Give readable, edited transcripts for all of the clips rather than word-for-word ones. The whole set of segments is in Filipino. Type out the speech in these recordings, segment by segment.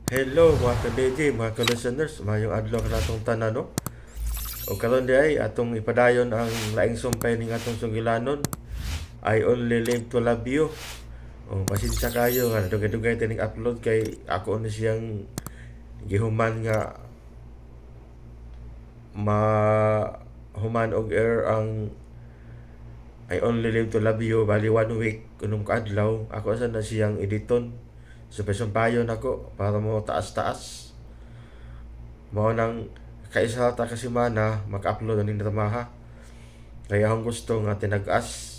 Hello mga ka-DJ, mga ka-listeners, mayong adlaw ka natong tanan no. O karon di ay atong ipadayon ang laing sumpay ning atong sugilanon. I only live to love you. O pasensya kayo nga dugay-dugay tining upload kay ako na siyang gihuman nga human og air ang I only live to love you bali 1 week kunong kaadlaw ako asa na siyang editon. So pasumpayon ako para mo taas-taas. Mao nang kaisa ta kasi mana maka-upload aning tramaha. Kaya akong gusto nga tinag-as.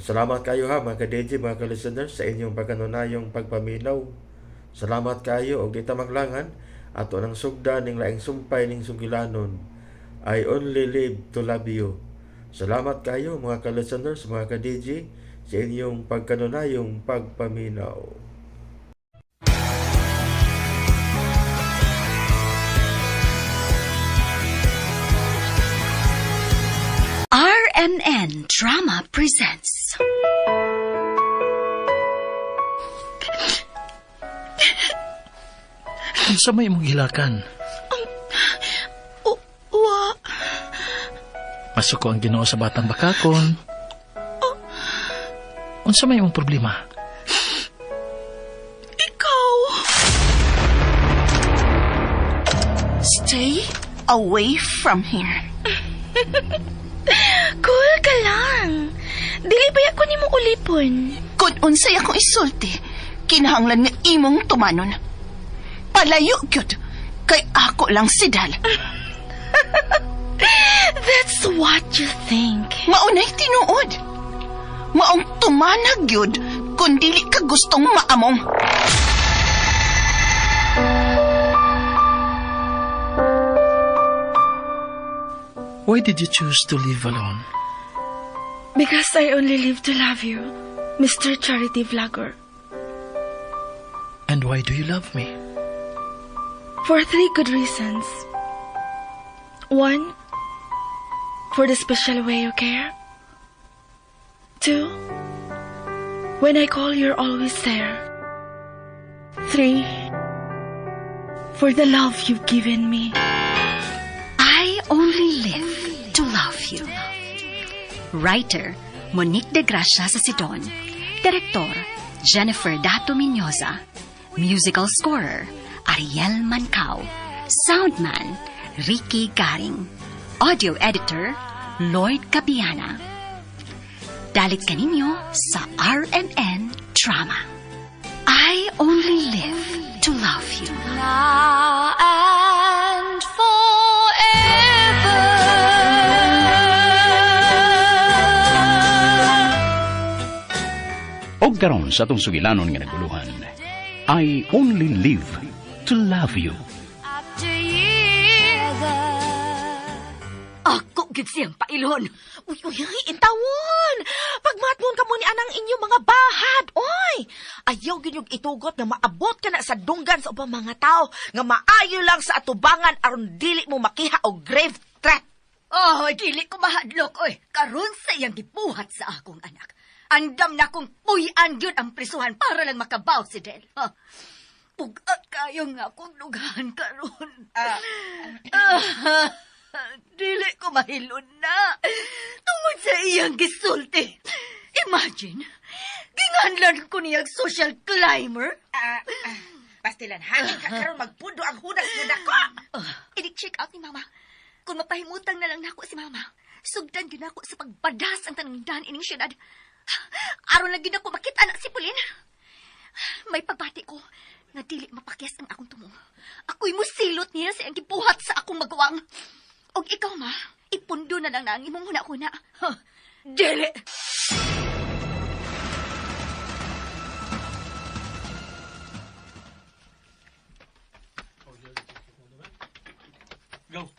Salamat kayo ha mga ka-DJ, mga ka-listeners sa inyong pagkanunayong pagpaminaw. Salamat kayo og di ta maglangan ato nang sugda ning laing sumpay ning sugilanon. I only live to love you. Salamat kayo mga ka-listeners, mga ka-DJ sa inyong pagkanunayong pagpaminaw. RMN Drama presents Unsa may imong hilakan? Wa. Masuk ko ang Ginoo sa batang bakakon. Unsa may imong problema? Ikaw. Stay away from here. Cool ka lang. Dili ba ako nimo ulipon? Kung unsay akong isulti, kinahanglan nga imong tumanon. Palayo gyud kay ako lang si Dal. That's what you think. Maunay tinuod. Maong tumanag gyud kung dili ka gustong maamong. Why did you choose to live alone? Because I only live to love you, Mr. Charity Vlogger. And why do you love me? For 3 good reasons. 1, for the special way you care. 2, when I call, you're always there. 3, for the love you've given me. I only live to love you. Writer, Monique de Gracia sa Sidon. Direktor, Jennifer Dato Menyoza. Musical scorer, Ariel Mancao. Soundman, Ricky Garing. Audio editor, Lloyd Cabiana. Dalit kaninyo sa RMN Drama. I only live to love you. Now and forever. Og karon sa atong sugilanon nga naguluhan, I only live to love you. After years. Ako gid siyang pailon. Uy, intawon! Pagmatmon ka mo ni anang inyong mga bahad, oy! Ayaw ginyog itugot nga maabot ka na sa dunggan sa ubang mga tao, nga maayo lang sa atubangan aron dili mo makiha og grave threat. Oh, dili ko mahadlok, oy. Karon sa iyang gibuhat sa akong anak. Andam na kong puyan yun ang prisuhan para lang makabaw si Del. Huh? Pugat kayo nga akong lugahan karon. Dili ko mahilon na. Tungod sa iyang gisulti. Imagine, ginganlan ko niyang social climber. Pastilan, hangin ka karon magpundo ang hudas nga dako. I-check out ni Mama. Kung mapahimutang na lang nako si Mama, sugdan din ako sa pagbadas ang tanangdan ining syudad. Aron lang gid ako makita anak si Pauline. May pagbati ko nga dili mapakyas ang akong tumo. Ako'y musilot niya sa iyang gibuhat sa akong magawang. Og ikaw, Ma, ipundo na lang na ang imong huna-huna. Huh, dili! Go.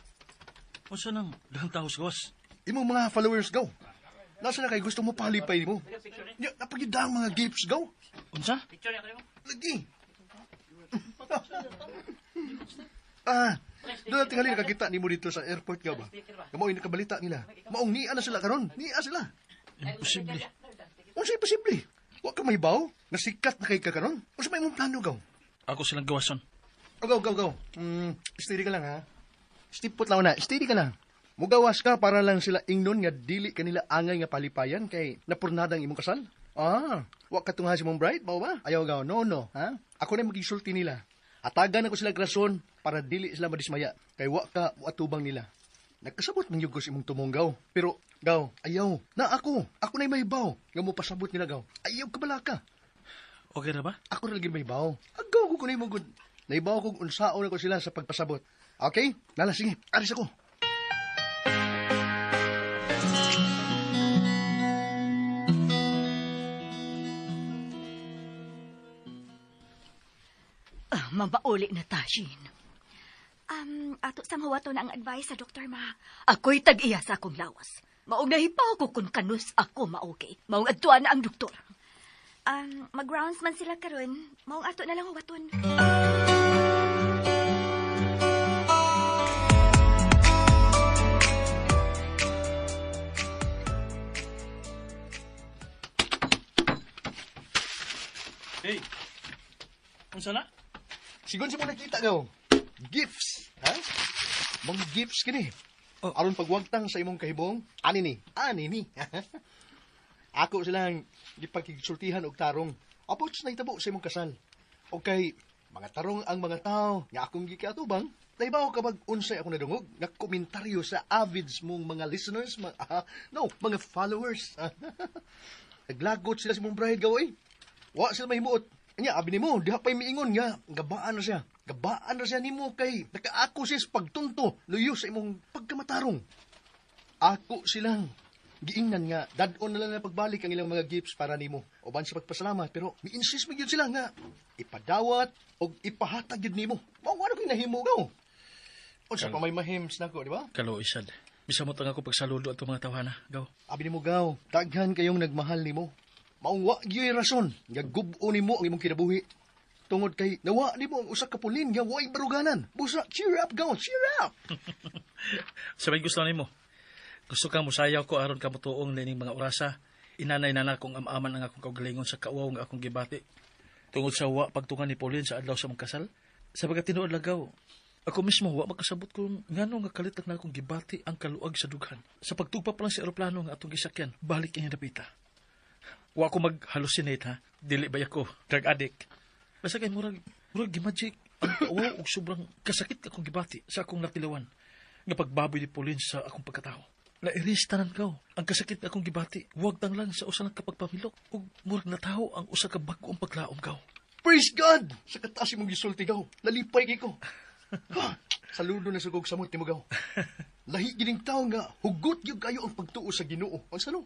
Unsa nang daghang tawo sa gawas? Imong mga followers go. Nasa na kay gusto mo palipay mo? Ya, napagidang mga gifts go. Unsa? Lagi. Doon tingali nakakita nimo dito sa airport ga ba? Kamo nakabalita nila. Maong niya na sila karon. Niya sila. Imposible. Unsay posible? Wa ka may baw? Nasikat na kay ka karon? Unsa may imong plano gaw? Ako silang gawason. Oh, go. Steady ka lang, ha? Stipot lang na. Steady ka lang. Mugawas ka para lang sila ingnon nga dili kanila angay nga palipayan kay napurnadang imong kasal. Wa ka tungha si mong bride, bao ba? Ayaw gaw, no, ha? Ako na magisulti nila. Atagan ako sila rason para dili sila madismaya. Kay wa atubang nila. Nagkasabot man yugos imong tumonggaw. Pero, gaw, ayaw. Na ako na may baw. Nga mo pasabot nila, gaw. Ayaw ka bala ka. Okay na ba? Ako na lagi may baw. Agaw ko kunay mo gud. Naibaw kong unsaon ako sila sa pagpasabot. Okay? Nala, sige. Aris ako. Mabauli na Tashin. Ato sa mawato na ang advice sa doktor, ma. Ako'y tag-iya sa akong lawas. Maong nahipaw ko kung kanus ako maoke. Maong adtuan na ang doktor. Mag-rounds man sila karon. Maong ato na lang huwaton. Hey, unsa na? Sigon si mo nakita, gaw. Gifts, ha? Mga gifts kini. Aron pagwagtang sa imong kahibong, ani ni. Ako silang gipagkigsultihan og tarong. Apots na itabo sa imong kasal. Okay, mga tarong ang mga tao nga akong gikiatubang. Naibaw kapag unsay ako nadungog, nga komentaryo sa avids mong mga listeners, mga followers. Naglagot sila sa mong bride, gaw, Wa sila mahimuot. Anya, abi nimo, diha pa'y miingon nga, gabaan na siya. Gabaan na siya nimo kay nakaako siya sa pagtunto, luyo sa imong pagkamatarong. Ako silang giingnan nga, dadon na lang na pagbalik ang ilang mga gifts para nimo. Oban sa pagpasalamat, pero mi-insist mo yun sila nga, ipadawat o ipahatag yun nimo. Mao ano kay nahimo gaw. Unsa pa may mahims nako, di ba? Kalo, Isad. Bisa mo tanga ko pagsaludo at mga tawhana. Gaw. Abi nimo gaw, daghan kayong nagmahal nimo. Maungwa gyud rason nga gub-o nimo ang imong kinabuhi. Tungod kay nawa nimo ang usa ka pulin nga way baruganan. Busa, cheer up gaw, cheer up. Sabay gusto nimo. Gusto ka musayaw ko aron ka motuong nining mga orasa. Inanay na kong amaman ang akong kaugalingon sa kauwaw nga akong gibati. Tungod sa wa pagtungan ni Pauline sa adlaw sa mong kasal. Sa pagkatinuod lagaw, ako mismo wa makasabot kung ngano nga kalitak na akong gibati ang kaluag sa dughan. Sa pagtugpa pa lang sa eroplano nga atong gisakyan, balik niya napita. Wa ko mag-hallucinate, ha? Dili ba ako drug addict? Basta kay murag gimagic ang kauwaw og sobrang kasakit akong gibati sa akong natilawan. Nga pagbaboy ni Pauline sa akong pagkatao. Nairis tanan kaw. Ang kasakit na akong gibati, huwag tang lang sa usa ng kapagpamilok. Ug murag nataho ang usa ka bag-ong paglaom kaw. Praise God! Sa kataas imong gisulti gaw, nalipay kay ko. Saludo na sugog samot nimo gaw. Lahi gining tawo nga hugot gyud kayo ang pagtuo sa Ginoo. Unsa no?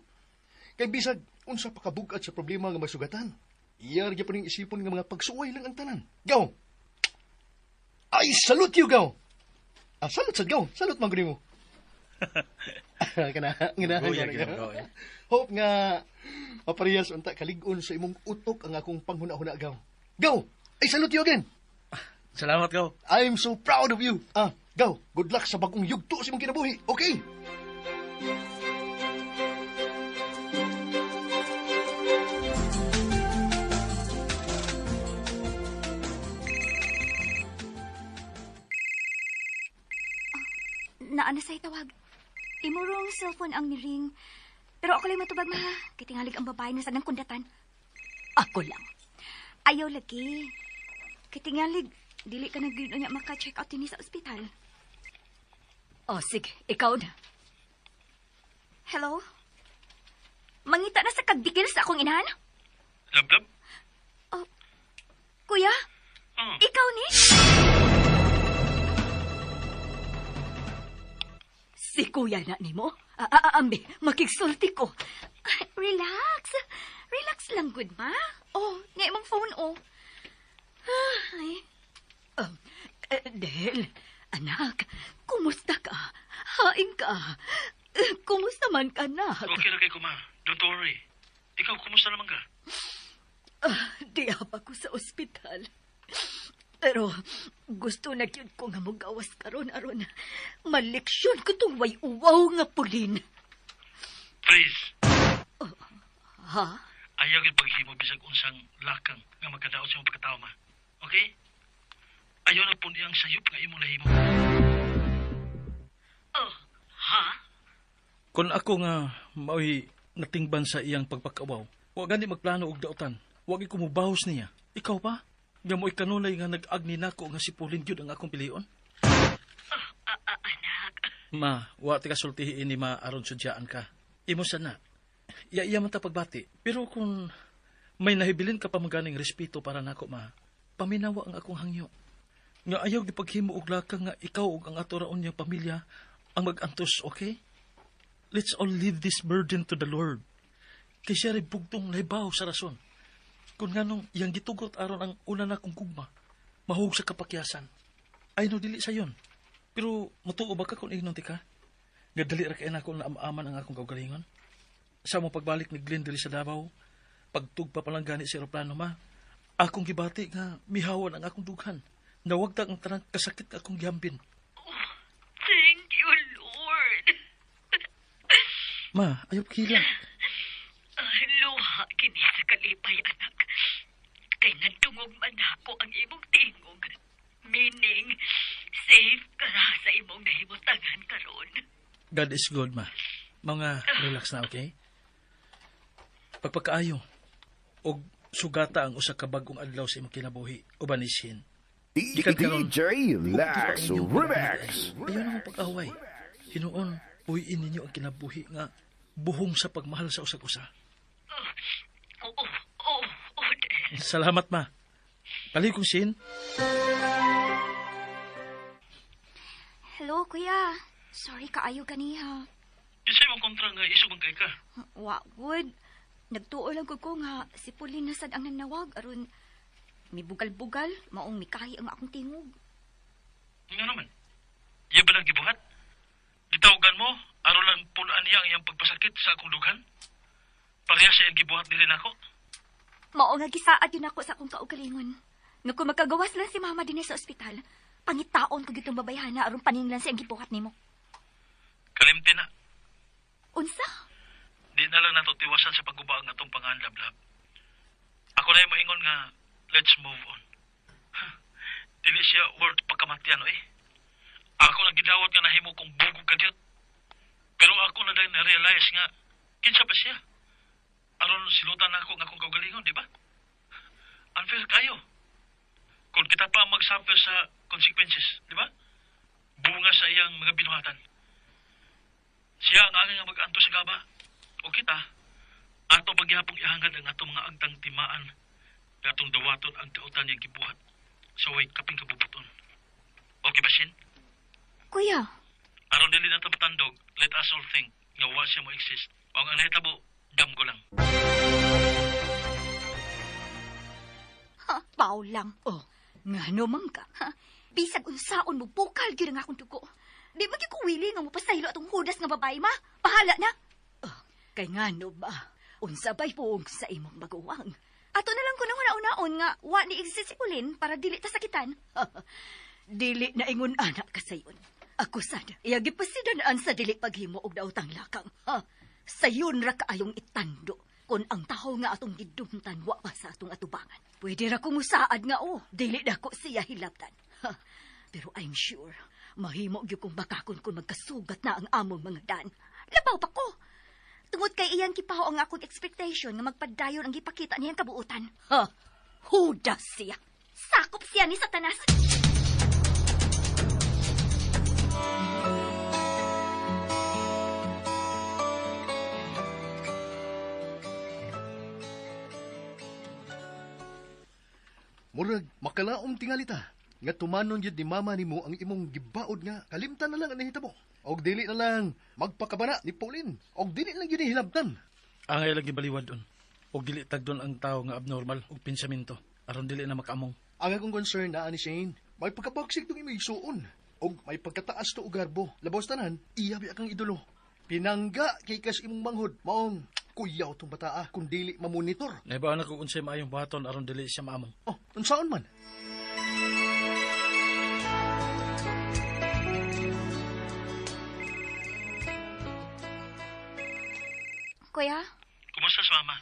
Kay bisag unsa pa kabugat sa problema nga masugatan. Iyar gyud pa ning isipon nga mga pagsuway lang ang tanan. Gaw. Ay salute you gaw. Salute sad gaw. Salute man gud mo. Hope nga maparehas unta kalig-on sa imong utok ang akong panghuna-huna gaw. Gaw. I salute you again. Salamat kaw. I'm so proud of you. Gaw, good luck sa bagong yugto sa imong kinabuhi. Okay? Naana sa'y tawag. Imurong cellphone ang niring. Pero ako lang matubag, ma. Kitingalig ang babae na sa nang kundatan. Ako lang. Ayaw lagi. Kitingalig, dili ka nag niya maka-check out din sa ospital. O, sige. Ikaw na. Hello? Mangita na sa kagbigil sa akong inahan? Lab-lab? Oh, kuya? Ikaw ni? Si kuya na nimo? Ambi, makigsulti ko. Relax. Relax lang, good ma. Oh, nga imong phone, oh. Ay. Del, anak, kumusta ka? Haing ka. Kumusta man ka, anak? Okay na kay ko, ma. Don't worry. Ikaw, kumusta naman ka? Di pa ko sa ospital. Pero gusto na yun ko nga magawas karon aron. Maleksyon ko tong way uwaw nga pulin. Please. Ha? Ayaw yung paghimo bisag unsang lakang nga magkadaot sa mong pagkatao, ma. Okay? hapon iyang sayop nga imong nahimo. Oh, ha? Kung ako nga mao'y natingban sa iyang pagpakawaw, wa gani magplano og daotan. Wag ko mubahos niya. Ikaw pa? Nga mo'y kanunay nga nag-agni nako nga si Pauline gyud ang akong pilion. Anak. Ma, wa ti ka sultihin ni ma aron sudyaan ka. Imo sana. Iya man ta pagbati. Pero kung may nahibilin ka pa maganing respeto para nako, ma, paminawa ang akong hangyo. Nga ayaw gipaghimo og lakang nga ikaw ug ang ato raon niyang pamilya ang mag-antos, okay? Let's all leave this burden to the Lord. Kay siya rin bugtong naibaw sa rason. Kung nganong iyang gitugot aron ang una na kong gugma, mahug sa kapakyasan. Ay no, dili sa yon. Pero matuo ba ka kung ignon ti ka? Nga dali ra kay nako na amaman ang akong kaugalingon. Sa mo pagbalik ni Glenn dili sa Davao, pagtugpa pa lang gani sa eroplano, ma, akong gibati nga mihawan ang akong dughan. Nawagtag ang tanang kasakit akong gihambin. Thank you, Lord. Ma, ayaw kilang. Luha kini sa kalipay, anak. Kay nagtungog man ako ang imong tingog. Meaning, safe ka ra sa imong nahimutangan karon. God is good, ma. Mga relax na, okay? Pagpakaayo, og sugata ang usa ka bagong adlaw sa imong kinabuhi, ubanisin. DJ Lax Remax. Ayaw na mong pag-away. Hinuon, puhiin ninyo ang kinabuhi nga buhong sa pagmahal sa usag-usa. Dad. Salamat, ma. Pali kong sin. Hello, kuya. Sorry kaayo ganiha. Isa'y mong kontra nga isubang kay ka. Wa, good. Nagtuo lang ko nga si Pauline nasad ang nanawag aron mibugal-bugal maong mikahi ang akong tingog. Nga naman. Iya ba lang gibuhat? Gitawagan mo, aron lang pulaan niya ang iyang pagpasakit sa akong dughan? Pareha siya ang gibuhat nila nako. Mao nga gisaad yun ako sa akong kaugalingon. Nga kung magkagawas lang si mama din sa ospital, pangitaon ko gitong babayhana aron paninglan siya ang gibuhat nimo. Kalimti na. Unsa? Di na lang nato tiwasan sa pagguba ang atong panganlab-lab. Ako na yung maingon nga, let's move on. Dili siya worth pagkamatian, eh. Ako lang gidawat nga nahimo kong bugog ka diyot. Pero ako na dahil na-realize nga, kinsa pa siya? Aron silutan ako nga akong kaugalingon, di ba? Unfair kayo. Kung kita pa mag-suffer sa consequences, di ba? Bunga sa iyang mga binuhatan. Siya ang angay nga mag-anto sa gaba. O kita, ato pagyapong ihangad ang atong mga agtang timaan nga atong dawaton ang kautan niyang gibuhat sa way kaping kabubuton. Okay ba, Shin? Kuya, Aron dili na tapatandog, let us all think nga wa siya mo exist. O ang nahitabo, damgo lang. ha, pao lang. Oh, nga naman ka. Ha? Bisag unsaon mo, bukal gyud ang akong dugo. Di ba ko willing nga mapasaylo atong hudas nga babae, ma? Bahala na. Kay nga no ba, unsa ba'y puong sa imong maguwang? Ato na lang ko nang una-unaon nga wa ni exist si Pauline para dili ta sakitan. Dili na ingon anak ka sayon. Ako sad, iyagi pasidanaan sa dili paghimo og daotang lakang. Ha? Sayon ra kaayong itando. Kung ang taho nga atong gidumtan wa pa sa atong atubangan. Pwede ra kong musaad nga dili dako siya hilabtan. Ha? Pero I'm sure, mahimo gyud kong bakakon kung magkasugat na ang among mga dan. Labaw pa ko. Tungod kay iyang kipaho ang akong expectation nga magpadayon ang gipakita niyang kabuutan. Ha? Hudas siya. Sakop siya ni Satanas. Murag, makalaom tingalita. Nga tumanon yun ni mama nimo ang imong gibaod nga kalimtan na lang ang nahitabo. Og dili na lang magpakabana ni Pauline. Og dili lang yun hilabtan. Angay lagi baliwad doon. O dili tag doon ang tao nga abnormal o pensamento. Aron dili na makamong. Ang akong concern na ni Shane, may pagkabagsik tong imong isuon. Og may pagkataas to og garbo. Labaw tanan, iya biya kang idolo. Pinangga kay kas imong manghod. Maong kuyaw tong bataa kung dili mamonitor. Naibaan ako unsay maayong buhaton aron dili siya maamong. Oh, unsaon man? Kuya, Kumusta sa mama?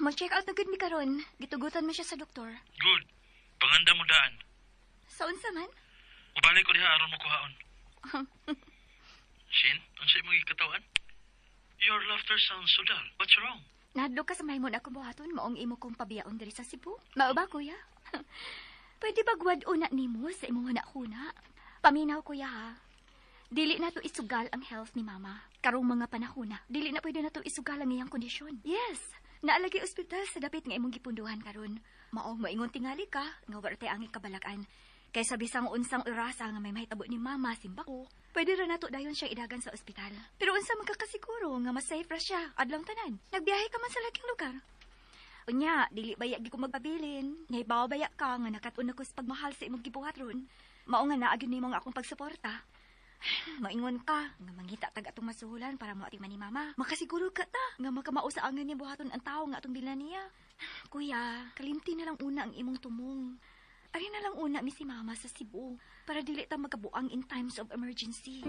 mag-check out na gud mi karon. Gitugutan mo siya sa doktor. Good. Panganda mo daan. Sa unsa man? Pabalik ko diha aron mo kuhaon. Shin, ang sa'yo mong ikatawan? Your laughter sounds so dull. What's wrong? Nahadlok ka sa mahimon akong buhaton, maong imo kong pabiyaon diri sa Cebu. Mao ba, kuya? Pwede ba gwad-una nimo sa imong huna-huna? Paminaw, kuya, ha? Dili na to isugal ang health ni mama. Karong mga panahona, dili na pwede na to isugal ang iyang kondisyon. Yes, naalagi ospital sa dapit nga imong gipunduhan karon. Maong maingon tingali ka, nga wala tay ang kabalakan. Kaysa bisang unsang orasa nga may mahitabo ni mama, simba ko, pwede ra nato dayon siya idagan sa ospital. Pero unsa magkakasiguro nga mas safe ra siya, adlang tanan. Nagbiyahe ka man sa laking lugar. Unya, dili baya gi ko magpabilin. Naibaw baya ka nga nakatun ako sa pagmahal sa imong gibuhat ron. Mao nga naagyon nimo nga akong pagsuporta. Maingon ka nga mangita tag atong masuhulan para mo ating ni mama. Makasiguro ka ta nga makamausaangan niya buhaton ang tao nga atong dila niya. Kuya, kalimti na lang una ang imong tumong. Ari na lang una mi si mama sa Cebu para dili ta magkabuang in times of emergency.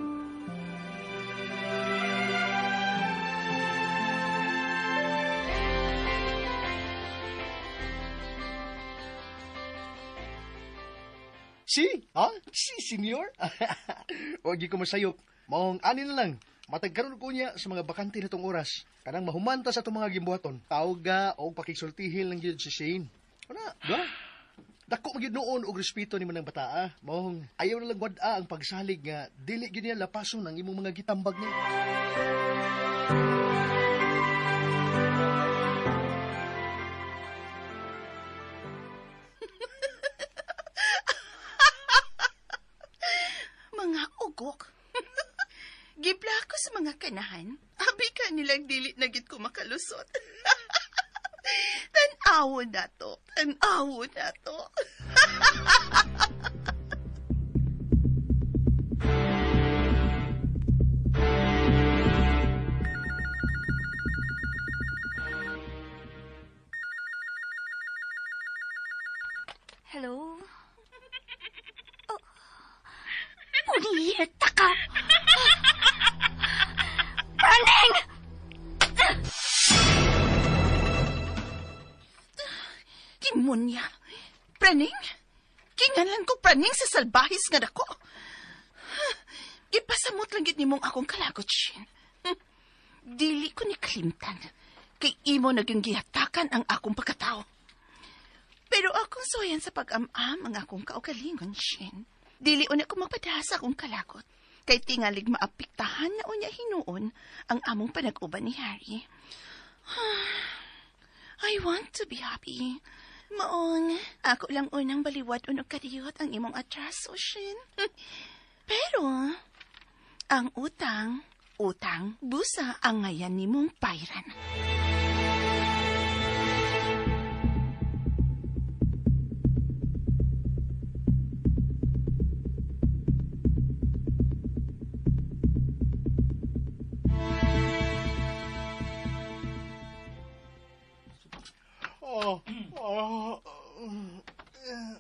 Si? Ha? Si, senyor? O, di ko masayop. Maong ani na lang. Matagkaroon ko niya sa mga bakante na tong oras. Kanang mahumanta sa itong mga gimbuhaton. Tawga o pakigsultihil ng yun si Shane. Ano? Ga? Dako magyud noon og respeto ni manang bataa. Maong ayaw na lang wad-a ang pagsalig nga dili gyud niya lapason ang imong mga gitambag niya. Mga ugok. Gibla ko sa mga kanahan. Abi ka nilang dili na gid ko makalusot. Tan-awo na to. Tan-awo na to. Hello? Oh. Punyeta ka! Praning! Demonya. Praning? Kinganlan ko praning sa salbahis nga dako. Ipasamot lang gid nimong akong kalagot, Shin. Dili ko ni kalimtan. Kay imo naging gihatakan ang akong pagkatao. Pero akong suwayan sa pag-am-am ang akong kaugalingon, Shin. Dili una ko magpadasa akong kalagot. Kay tingalig maapiktahan na unya hinuon ang among panag-uban ni Harry. I want to be happy. Maong, ako lang unang baliwat unog kadiyot ang imong atraso, Shin. Pero, ang utang, busa ang ngayan nimong pairan.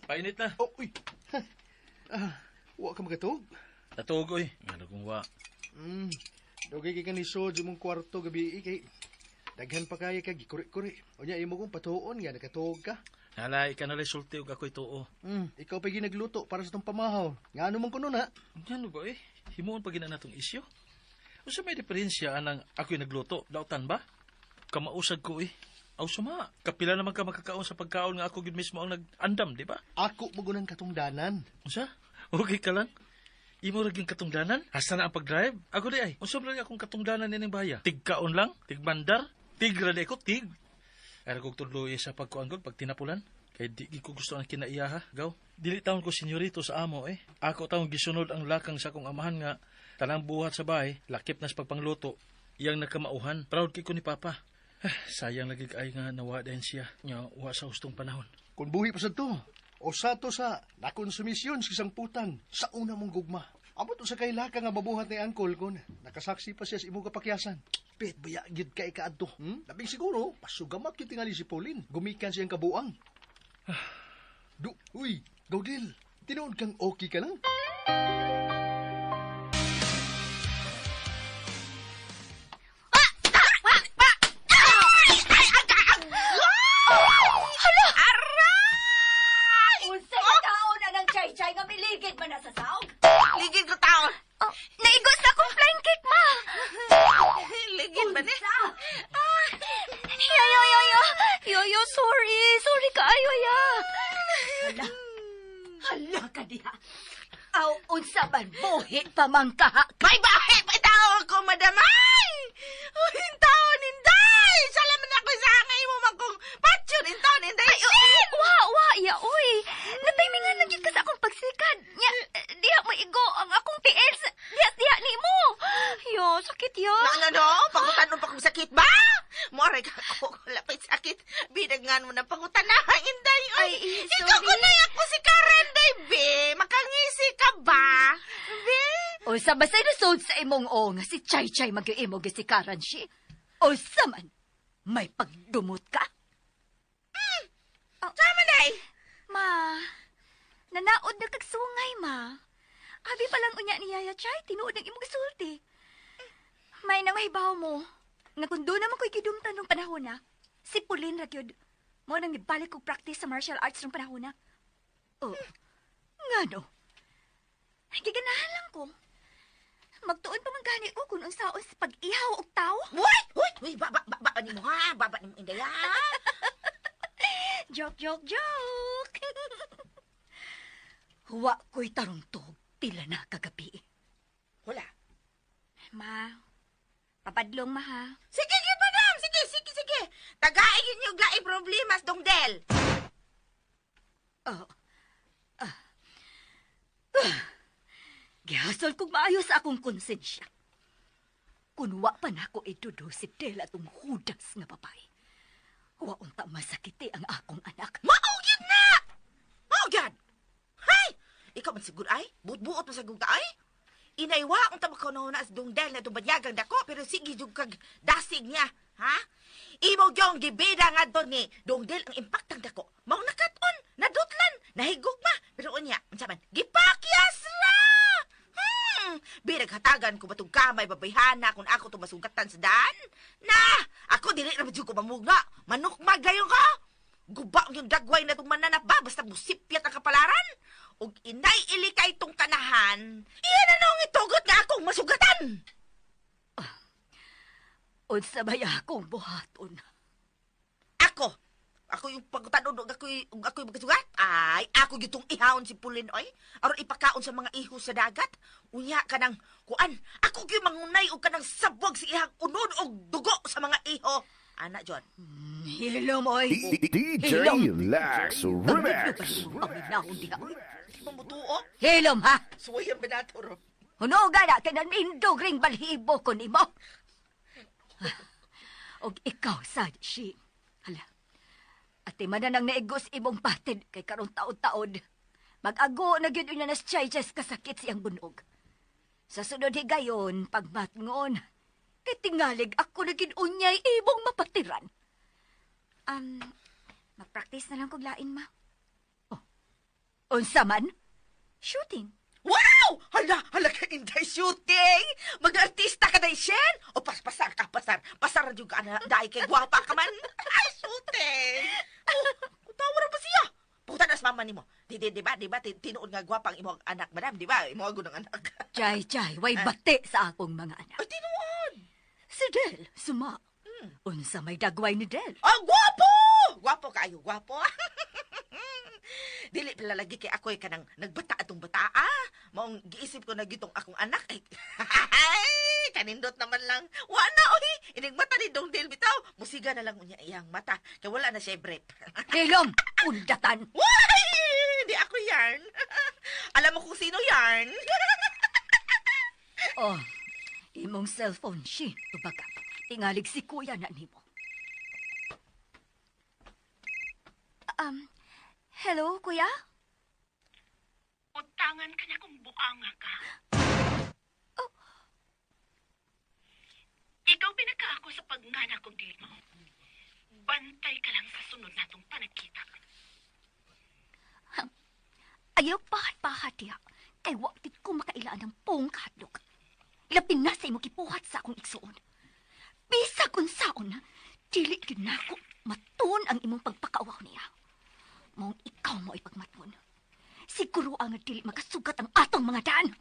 Painit na. Oh, uy. Wa ka magatog. Natugoy. Ano kung wa. Dugay kay kanisod sa mong kwarto gabi kay daghan pa kaya kag gikuri-kuri. Unya imo kong patuon nga nakatuog ka. Hala, ika na resulti og ako'y tuo. Ikaw pa ginagluto para sa tong pamahaw. Nga ano man kuno na? Ano ba himuon pa gina natong isyo? Usa may diferensya anang ako'y nagluto. Dautan ba? Kamausag ko Aw suma, kapila naman ka makakaon sa pagkaon nga ako gid mismo ang nag-andam, di ba? Ako magunang katungdanan. Unsa? Okay ka lang? Imo ra gyud katungdanan? Hasta na ang pag-drive? Ako di ay. Unsa man akong katungdanan nining baya? Tigkaon lang, tigbandar, tigra di ko tig. Ara kog tudloy sa pagkuan gud pag tinapulan. Kay di ko gusto ang kinaiya ha, gaw. Dili taon ko senyorito sa amo Ako taon gisunod ang lakang sa akong amahan nga tanang buhat sa bahay, lakip na sa pagpangluto. Iyang nakamauhan. Proud kay ko ni Papa. Sayang lagi kay nga nawa din siya. Nga wa sa hustong panahon. Kung buhi pa sa to, o sa to sa nakonsumisyon sa isang putan sa una mong gugma. Amo to sa kailaka nga mabuhat ni Uncle kon nakasaksi pa siya sa imong kapakyasan. Pet baya gid kay kaadto. Labing siguro pasugamat gyud tingali si Pauline. Gumikan siyang kabuang. Uy, Gaudil, tinuod kang okay ka lang? Unsa ka taon na ng chay-chay nga miligid man na sa saog? Ligid ko taon. Oh, naigos na akong flying cake, ma. Ligid ba ni? Yoyo, sorry. Sorry kaayo, ya. Hala. Hala ka diha. Aw, unsa man buhit pa man ka. May bahay pa taon ko, madam. Ay! Uhin taon, Inday! Salaman ako sa angay mo magkong patyon, Intaon, Inday. Ay, ya, uy. Natimingan lang yun ka sa akong pagsikad. Diha mo igo ang akong tiil. Diha ni mo. Yo, sakit yo. Ano? Pangutanon pa kong sakit ba? Moray ka ako, lapit sakit. Bidagan mo ng pangutanahan, Inday. Ay, Ikaw sorry. ko na ako si Karen, Day, be. Makangisi ka ba? Be? Unsa ba sa inusod sa imong o nga si chay-chay mag-iimo gisikaran siya? Unsa man, may pagdumot ka? Sama, Day. Ma, nanaod na kagsungay, ma. Abi pa lang unya ni Yaya Chay, tinuod ng imong gisulti. May nang mahibaw mo, nga kung doon naman ko'y gidumtan ng panahon na, si Pauline Ragyod, mo nang ibalik kong practice sa martial arts ng panahon na. Oh, nga no? Giganahan lang ko. Magtuon pa man gani ko kung unsaon sa pag-ihaw og tao. Uy, baba ni mo ha, baba ni mo, Inday, ha? Joke. Huwa ko'y tarungtog pila na kagabi. Wala. Ma, papadlong ma ha. Sige, madam. Sige. Tagain yun yung laing problemas, Dongdel. Gihasol kong maayo sa akong konsensya. Kunwa pa na ako idudo si Del atong hudas nga babae. Huwa unta masakiti ang akong anak. Maugid na! Maugid! Hay! Ikaw man siguro ay? Buot-buot mo sa gugta ay? Inaywa ang tabakaw na sa Dongdel na tubanyagang dako, pero sige yung kag dasig niya, ha? Imo yung gibida nga doon ni Dongdel ang impaktang dako. Mao nakaton, nadutlan, nahigugma, pero unya, unsaman, gipakyas ra! Binaghatagan ko batong kamay babayhana kung ako tumasugatan sa daan? Na! Ako dili na medyo ko mamugna. Manok magayon ka! Guba yung dagway na itong mananap ba? Basta musipyat ang kapalaran? Og inay ilikay itong kanahan, iyan na nung itugot nga akong masugatan! Unsa ba akong buhaton? Ako yung pagtanod, ako'y magkasugat. Ay, ako yung ihawon si Pulin, oy. Aron ipakaon sa mga iho sa dagat. Unya ka ng kuan. Ako yung mangunay o ka ng sabwag si ihang unod o dugo sa mga iho. Ana, John. Hilom, oy. DJ Lax Remix. Mamutuo? Hilom, ha? Suway ang binatoro. Hunuga na, tinanindog ring balhibo ko ni mo. Og ikaw, sad, si. Hala. Ati man na nang naigos imong patid kay karong taod-taod. Mag-ago na gyud unya nas chay-chay kasakit siyang bunog. Sa sunod higayon, pagmatngon, kay tingalig ako na gyud unyay imong mapatiran. Mag-practice na lang kog lain, ma. Unsa man? Shooting. Wow! Hala ka Inday shooting! Mag-artista ka day, Shen? O pasar ka, pasar. Pasar na juga na dahil kay guwapa ka man. Ay, shooting! Tawar ba siya? Puta na sa mama ni mo. Di ba? Tinuod nga guwapang imong anak, madam. Di ba? Imo ago ng anak. Chay-chay, way bati sa akong mga anak. Ay, tinuod! Si Del, suma. Unsa may dagway ni Del? Oh, guwapo! Guwapo kayo, guwapo. Dili pala lagi kay ako'y kanang nagbata atong bata, Maong giisip ko na gitong akong anak. Ay, kanindot naman lang. Wala, oy! Inig mata ni Dongdel bitaw. Musiga na lang unya iyang mata. Kaya wala na siya breath. Hilom, undatan. Why? Hindi ako yarn. Alam mo kung sino yarn? Oh, imong cellphone, si. Tubaga, tingalig si kuya na nimo. Hello, kuya? Utangan ka na kung buanga ka. Oh. Ikaw pinaka ako sa pagnganak kong dili mo. Bantay ka lang sa sunod natong panagkita. Ayaw pahat-pahat ya. Kay wakit ko makailaan ng pong kahatlok. Ilapin na sa imo kipuhat sa akong igsuon. Bisa kung saon, dili ginako matun ang imong pagpakaawaw niya. Mong ikaw mo ipagmatun. siguro ang dili makasugat ang atong mga daan.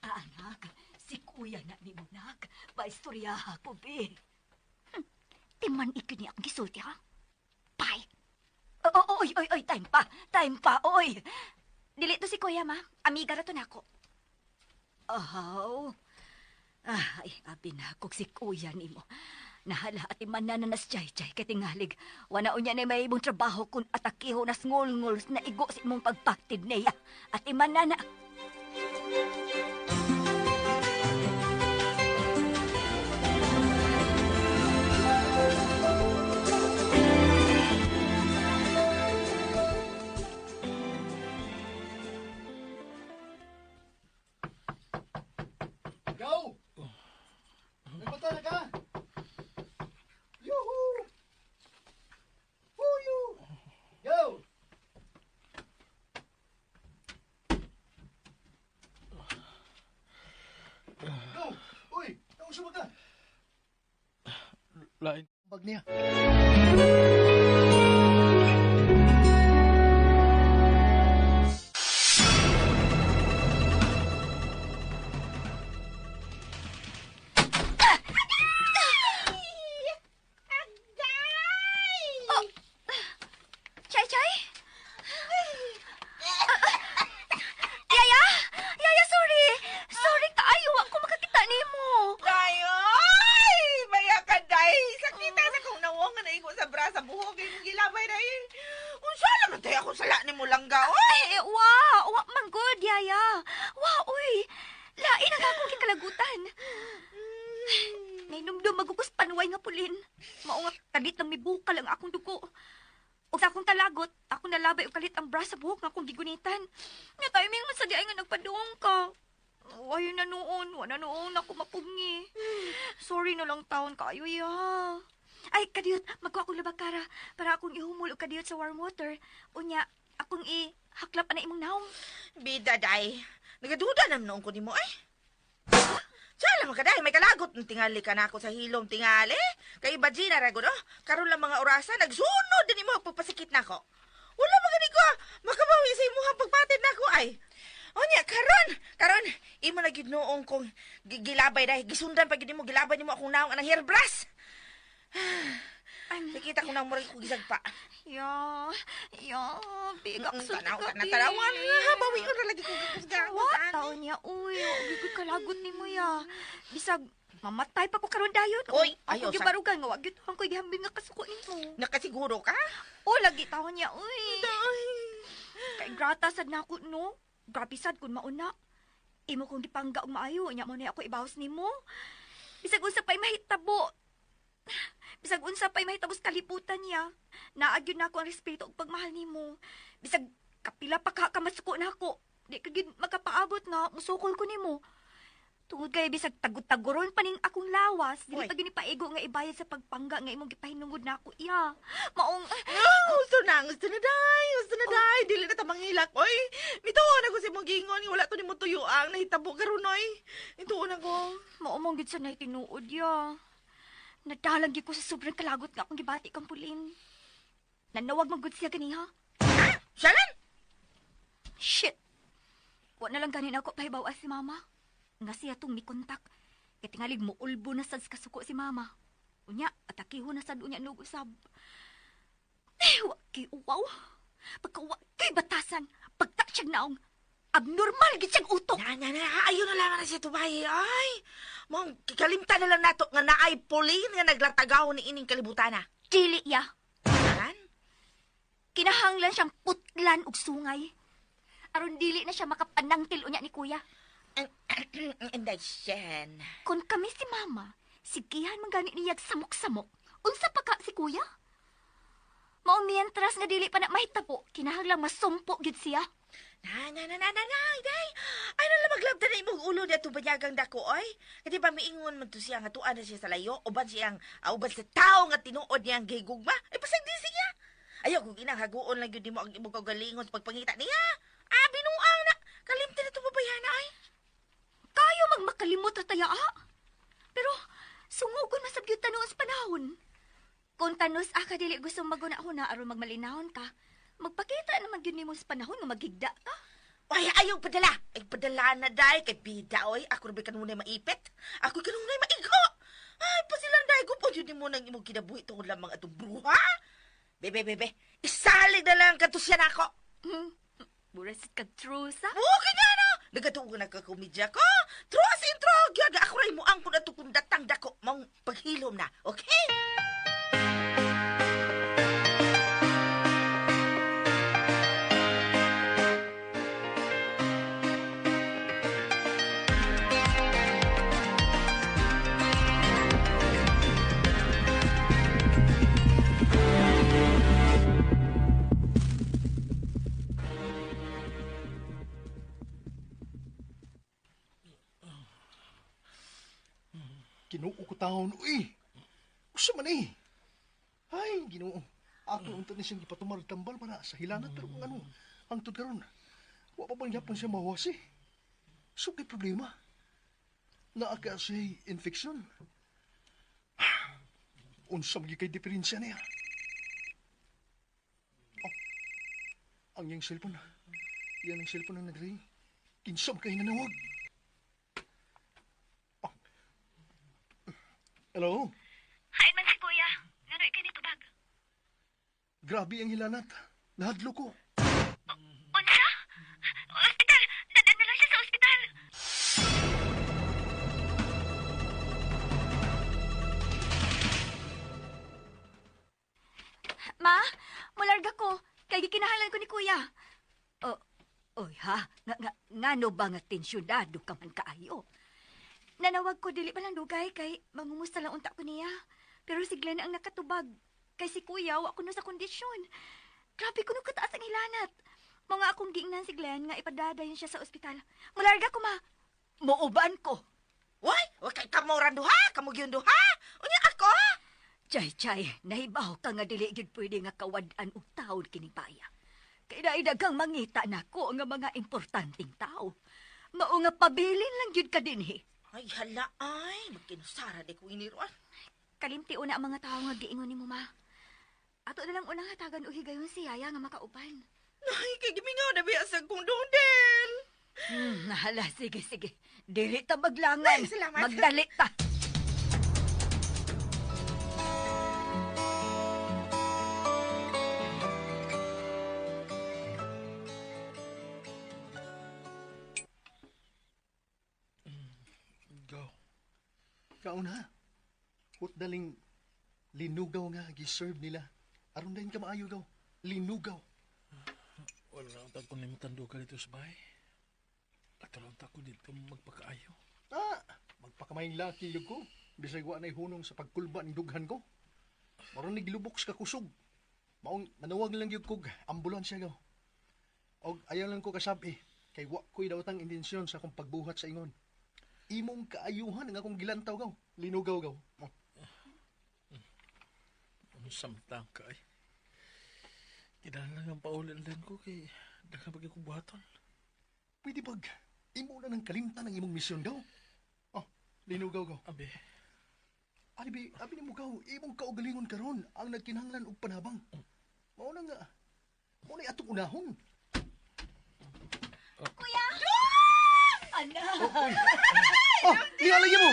Anak, si kuya na ni mo, nak. Paistorya ako, be. Timan ikini akong gisulti, ha? Bye. Oy, time pa, oy. Dili to si Kuya, ma. Amiga ra to nako. Oh. Ay, abi na kog si kuya ni mo. Nahala at imanan na nas jay-jay kay tingalig. Wana unya na may ibong trabaho kun atakiho nas ngol-ngol na igo sa imong pagpaktid niya. At imanan na... Go! Nagpunta na ka? Yuhu! Huyu! Go! Go! Uy! Nausap ka! Lain. Bag niya. Chay? Yaya! Yaya, sorry! Sorry kaayo, ako makakita nimo. Dayoy! Maya ka, day! Sakita sa kong nawong nga naigo sa bra sa buhok. Yung gilabay, day. Unsa lang na tayo ako sala ni mo langga, oy! Wa manggod, Yaya. Uy. Lain ang akong kikalagutan. Nainumdum magukus panuway nga pulin. Mao nga kalit ng mibukal ang akong dugo. O sa akong talagot, ako nalabay o kalit ang bra sa buhok nga akong gigunitan. Nga tayo may masadya nga nagpadoong ka. Ayaw na noon ako mapungi. Sorry na lang taon kayo, ya. Ay, kadiyot, magwa akong labakara para akong ihumul o kadiyot sa warm water. Unya, akong haklap na imong naong. Bida, day. Nagaduda na noon ko ni mo, ay. Sala mo ka, day. May kalagot ng tingali ka na ako sa hilom tingali. Kay iba Gina, rago, no? Karoon lang mga orasa, nagsunod din mo pagpasikit na ako. Wala ba gani ko? Makabawi sa imuhang pagpatid na ako, ay. O niya, karon, imo na ginoong kong gilabay, day. Gisundan pa gini mo, gilabay ni mo akong naong anang hairbrush. Nakita ko na mo rin kong gisagpa. Ya, bigak sa Tanawan, bawi ko na lagi kong gagawin. What? Taon niya, uy. Bigod kalagot ni mo, ya. Bisag, mamatay pa ko karon dayon. Uy, ayaw ayaw, sa... barugan nga, wag yun ang ko'y gihambing nga kasuko nimo. Nakasiguro ka? O, lagi taon niya, uy. Kay grata sad na ako, no? Grabe sad kung mauna. Imo kong gipangga og maayo, nya mo na ako ibawas nimo. Bisag unsa pa'y mahitabo. Bisag unsa pa'y mahitabos kaliputan niya. Naagyon na ako ang respeto ug pagmahal nimo. Bisag kapila pa ka masuko na ako. Di ka gid makapaabot nga musukol ko nimo. Tungod kay bisag tagud-taguron pa ning akong lawas, dili pa gini paigo nga ibayad sa pagpangga nga imong gipahinungod na ako iya. Maong gusto na day. Dili na ta mangilak. Oy, mituon ako si mong gingon nga wala to nimo tuyuang nahitabo karon oy. Mituon ako. Maumong gid sa nay tinuod ya. Nadalang gyud ko sa sobrang kalagot nga akong gibati kang pulin. Nanawag magud siya ganiha. Shalan? Shit. Wa na lang ganin ako pahibaw si mama. Nga siya tong mikontak. Kaya tingalig mo ulbo na sad kasuko si mama. Unya, atakiho na sad unya nung usab. Waki uwaw. Pagkawaki batasan. Pagtaksiyag naong. Abnormal gid siyang utok. Ayaw na lang na siya tubayi. Ay, mong kikalimtan na lang nato nga naay pulin nga naglatagaw ni ining kalibutana. Dili ya. Shalan? Kinahanglan siyang putlan og sungay. Aron dili na siya makapanangtil unya ni kuya. Inday siyan. Kung kami si mama, sigihan man gani niyag samok-samok. Unsa pa ka si kuya? Mao mientras nga dili pa na mahitabo, kinahanglang masumpo gid siya. Day. Ay, nalamaglabda na imong ulo na tubanyagang dako, oy. Kasi ba miingon man to siya nga tuan na siya sa layo, uban sa tao nga tinuod niyang gigugma. Ay, pasag di siya. Ayaw, kung inanghagoon lang yun mo ang imong kagalingon sa pagpangita niya. Binuang na. Kalimtin na itong babayana, ay. Kayo magmakalimot na taya, Pero, sungugon masab yun tanuos panahon. Kung tanos ka dili gusto maguna-huna aron magmalinahon ka, Magpakita naman yun mo sa panahon nga maghigda ka. Ay, ayaw padala. Ay, padala na dahi kay bida, oy. Ako rin kanunay maipit. Ako kanunay maigo. Ay, pasilang dahi ko po. Yun mo nang imong kinabuhi tungod lamang atong bruha. Bebe, isalig na lang katusyan ako. Buras ka trusa. Okay nga, no? Nagatuog na kakomedya ko. Trus intro. Gyaga ako rin mo ang kung natukong datang dako. Mong paghilom na, okay? Ginoo ko taon, uy. Usa man eh. Ay, ginoo. Ako unta ni siyang ipatumar tambal para sa hilanat pero kung ano, ang karon. Wa pa bang yapon siya mawasi. So, kay problema. Naaka siya infection. Unsa man kay diferensya niya. Oh, ang iyang cellphone. Yan ang cellphone na nag-ring. Kinsam kay nanawag. Hello? Hain man si kuya. Nganoy ka ni tubag. Grabe ang hilanat. Nahadlo ko. Unsa? Ospital! Dadan na lang siya sa ospital! Ma, mularga ko. Kaya gikinahalan ko ni kuya. Oy ha, ngano ba nga tensyonado ka man kaayo? Nanawag ko dili pa lang dugay kay mangumusta lang unta ko niya. Pero si Glenn ang nakatubag. Kay si kuya, wa ko no sa kondisyon. Grabe ko no kataas ang hilanat. Mga akong giingnan si Glenn nga ipadadayon siya sa ospital. Mularga ko, ma. Muuban ko. Why? Wa kay kamoran duha, kamugyon duha. Unya ako. Chay, nahibaw ka nga dili gyud pwede nga kawad-an og taon kini baya. Kay daidagang mangita nako nga mga importanteng tao. Mao nga pabilin lang gyud ka dinhi. Ay, hala ay. Magkinusara di ko iniruan. Kalimti una ang mga tao nga giingon ni mo, ma. Ato na lang unang hatagan o higayon si Yaya nga makauban. Ay, kay gimingaw na biyasag kong dudel. Nahala, sige. Dili ta maglangan. Ay, salamat. Magdali ta. Kauna, hut daling linugaw nga giserve nila. Aron dahin ka maayo gaw. Linugaw. Wala lang tako na mitando ka dito sa bahay. At lang tako dito magpakaayo. Magpakamayang laki yun ko. Bisay wa na'y hunong sa pagkulba ng dughan ko. Maron naglubok sa kusog. Maong manawag lang yun kog ambulansya gaw. Og ayaw lang ko kasabi. Kay wa ko'y daw tang intensyon sa akong pagbuhat sa ingon. Imong kaayuhan ang akong gilantaw gaw. Linugaw gaw. Samtang ka ay. Kinahanglan lang ang paulan din ko kay daghang pag akong buhaton. Pwede pag imo na ng kalimtan ang imong misyon gaw. Linugaw gaw. Abi ni mo gaw, imong kaugalingon karon ang nagkinahanglan og panabang. Mao na nga. Mao na atong unahon. Kuya! Anak! Ihalagi mo!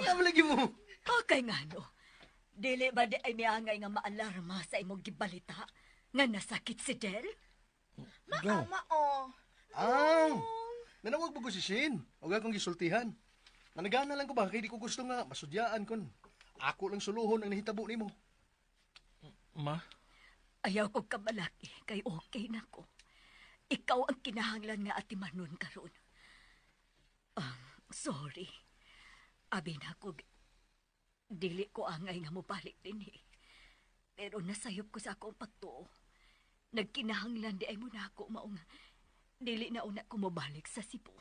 Ihalagi mo! Okay nga no. Dili ba di ay miangay nga maalarma sa imong gibalita nga nasakit si Del? Mao. Nanawag ba ko si Shin? Huwag akong gisultihan. Nanagana lang ko ba kay di ko gusto nga masudyaan kon. Ako lang suluhon ang nahitabo nimo. Ma? Ayaw ko kabalaki kay okay na ko. Ikaw ang kinahanglan nga atimanon karon. Sorry. Abi na ko, dili ko angay nga mobalik din eh. Pero nasayop ko sa akong pagtuo. Nagkinahanglan di ay mo na ako maong dili na una ko mobalik sa Cebu.